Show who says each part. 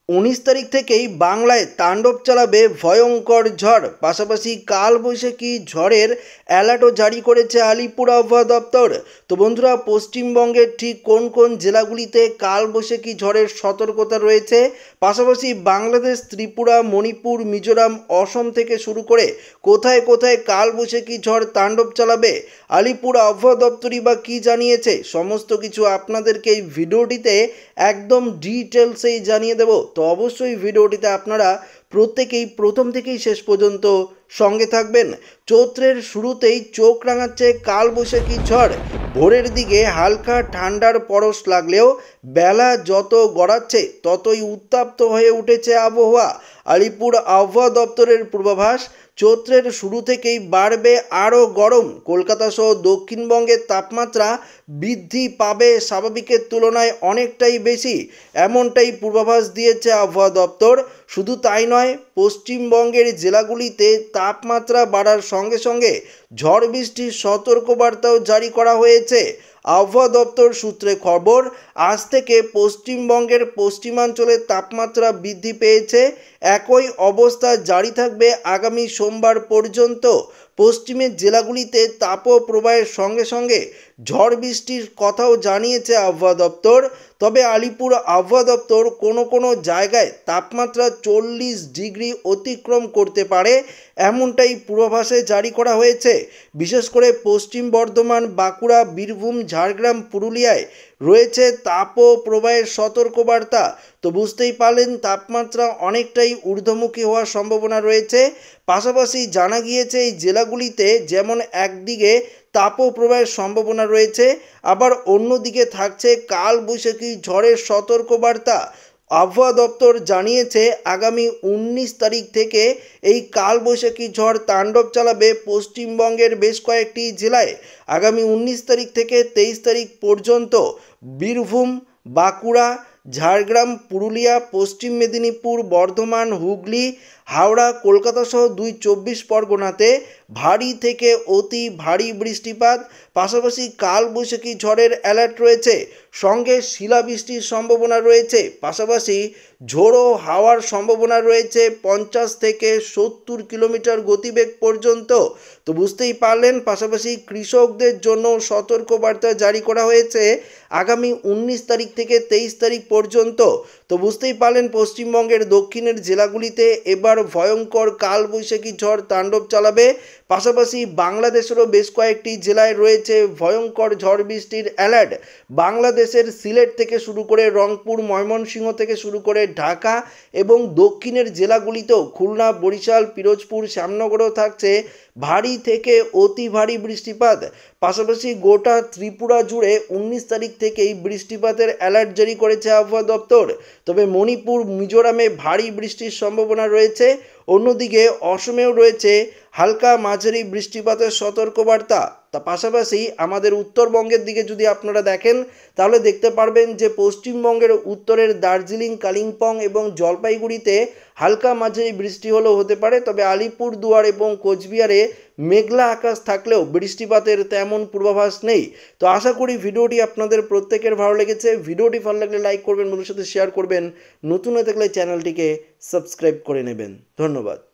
Speaker 1: 19 তারিখ থেকেই বাংলায় তাণ্ডব চালাবে ভয়ঙ্কর ঝড়। পাশাপাশি কালবৈশাখী ঝড়ের অ্যালার্টও জারি করেছে আলিপুর আবহাওয়া দপ্তর। তো বন্ধুরা, পশ্চিমবঙ্গের ঠিক কোন কোন জেলাগুলিতে কালবৈশাখী ঝড়ের সতর্কতা রয়েছে, পাশাপাশি বাংলাদেশ, ত্রিপুরা, মণিপুর, মিজোরাম, অসম থেকে শুরু করে কোথায় কোথায় কালবৈশাখী ঝড় তাণ্ডব চালাবে, আলিপুর আবহাওয়া দপ্তরই বা কী জানিয়েছে, সমস্ত কিছু আপনাদেরকে এই ভিডিওটিতে একদম ডিটেলসেই জানিয়ে দেব। তো অবশ্যই ভিডিওটিতে আপনারা প্রত্যেকেই প্রথম থেকেই শেষ পর্যন্ত সঙ্গে থাকবেন। চৈত্রের শুরুতেই চোখ রাঙাচ্ছে কালবৈশাখী ঝড়। ভোরের দিকে হালকা ঠান্ডার পরশ লাগলেও বেলা যত গড়াচ্ছে ততই উত্তপ্ত হয়ে উঠেছে আবহাওয়া। আলিপুর আবহাওয়া দপ্তরের পূর্বাভাস, চৈত্রের শুরু থেকেই বাড়বে আরও গরম। কলকাতা সহ দক্ষিণবঙ্গের তাপমাত্রা বৃদ্ধি পাবে স্বাভাবিকের তুলনায় অনেকটাই বেশি, এমনটাই পূর্বাভাস দিয়েছে আবহাওয়া দপ্তর। শুধু তাই নয়, পশ্চিমবঙ্গের জেলাগুলিতে তাপমাত্রা বাড়ার সঙ্গে সঙ্গে ঝড় বৃষ্টির সতর্কবার্তাও জারি করা হয়েছে। আবহাওয়া দপ্তর সূত্রে খবর, আজ থেকে পশ্চিমবঙ্গের পশ্চিমাঞ্চলের তাপমাত্রা বৃদ্ধি পেয়েছে। একই অবস্থা জারি থাকবে আগামী সোমবার পর্যন্ত। পশ্চিমের জেলাগুলিতে তাপপ্রবাহের সঙ্গে সঙ্গে ঝড় বৃষ্টির কথাও জানিয়েছে আবহাওয়া দপ্তর। তবে আলিপুর আবহাওয়া দপ্তর কোনো কোনো জায়গায় তাপমাত্রা 40 ডিগ্রি অতিক্রম করতে পারে, এমনটাই পূর্বাভাসে জারি করা হয়েছে। বিশেষ করে পশ্চিম বর্ধমান, বাঁকুড়া, বীরভূম, ঝাড়গ্রাম, পুরুলিয়ায় রয়েছে তাপপ্রবাহের সতর্কবার্তা। তো বুঝতেই পারলেন, তাপমাত্রা অনেকটাই ঊর্ধ্বমুখী হওয়ার সম্ভাবনা রয়েছে। পাশাপাশি জানা গিয়েছে এই জেলাগুলিতে যেমন একদিকে তাপপ্রবাহের সম্ভাবনা রয়েছে, আবার অন্যদিকে থাকছে কালবৈশাখী ঝড়ের সতর্কবার্তা। আবহাওয়া দপ্তর জানিয়েছে আগামী 19 তারিখ থেকে এই কালবৈশাখী ঝড় তাণ্ডব চালাবে পশ্চিমবঙ্গের বেশ কয়েকটি জেলায়। আগামী 19 তারিখ থেকে 23 তারিখ পর্যন্ত বীরভূম, বাঁকুড়া, ঝাড়গ্রাম, পুরুলিয়া, পশ্চিম মেদিনীপুর, বর্ধমান, হুগলি, হাওড়া, কলকাতা সহ 24 পরগনাতে ভারী থেকে অতি ভারী বৃষ্টিপাত, পাশাপাশি কালবৈশাখী ঝড়ের অ্যালার্ট রয়েছে, সঙ্গে শিলাবৃষ্টির সম্ভাবনা রয়েছে। পাশাপাশি ঝোড়ো হাওয়ার সম্ভাবনা রয়েছে 50 থেকে 70 কিলোমিটার গতিবেগ পর্যন্ত। তো বুঝতেই পারলেন, পাশাপাশি কৃষকদের জন্য সতর্কবার্তা জারি করা হয়েছে আগামী 19 তারিখ থেকে 23 তারিখ পর্যন্ত। তো বুঝতেই পারলেন, পশ্চিমবঙ্গের দক্ষিণের জেলাগুলিতে এবার ভয়ঙ্কর কালবৈশাখী ঝড় তাণ্ডব চালাবে। পাশাপাশি বাংলাদেশেরও বেশ কয়েকটি জেলায় রয়েছে ভয়ঙ্কর ঝড় বৃষ্টির অ্যালার্ট। বাংলাদেশের সিলেট থেকে শুরু করে রংপুর, ময়মনসিংহ থেকে শুরু করে ঢাকা এবং দক্ষিণের জেলাগুলিতেও খুলনা, বরিশাল, পিরোজপুর, শ্যামনগরেও থাকছে ভারী থেকে অতি ভারী বৃষ্টিপাত। পাশাপাশি গোটা ত্রিপুরা জুড়ে 19 তারিখ থেকেই বৃষ্টিপাতের অ্যালার্ট জারি করেছে আবহাওয়া দপ্তর। তবে মণিপুর, মিজোরামে ভারী বৃষ্টির সম্ভাবনা রয়েছে। অন্যদিকে অসমেও রয়েছে হালকা মাঝারি বৃষ্টিপাতের সতর্কবার্তা। তা পাশাপাশি আমাদের উত্তরবঙ্গের দিকে যদি আপনারা দেখেন, তাহলে দেখতে পারবেন যে পশ্চিমবঙ্গের উত্তরের দার্জিলিং, কালিম্পং এবং জলপাইগুড়িতে হালকা মাঝারি বৃষ্টি হলেও হতে পারে। তবে আলিপুরদুয়ার এবং কোচবিহারে মেঘলা আকাশ থাকলেও বৃষ্টিপাতের তেমন পূর্বাভাস নেই। তো আশা করি ভিডিওটি আপনাদের প্রত্যেকের ভালো লেগেছে। ভিডিওটি ভালো লাগলে লাইক করবেন, বন্ধুদের সাথে শেয়ার করবেন, নতুন হয়ে থাকলে চ্যানেলটিকে সাবস্ক্রাইব করে নেবেন। ধন্যবাদ।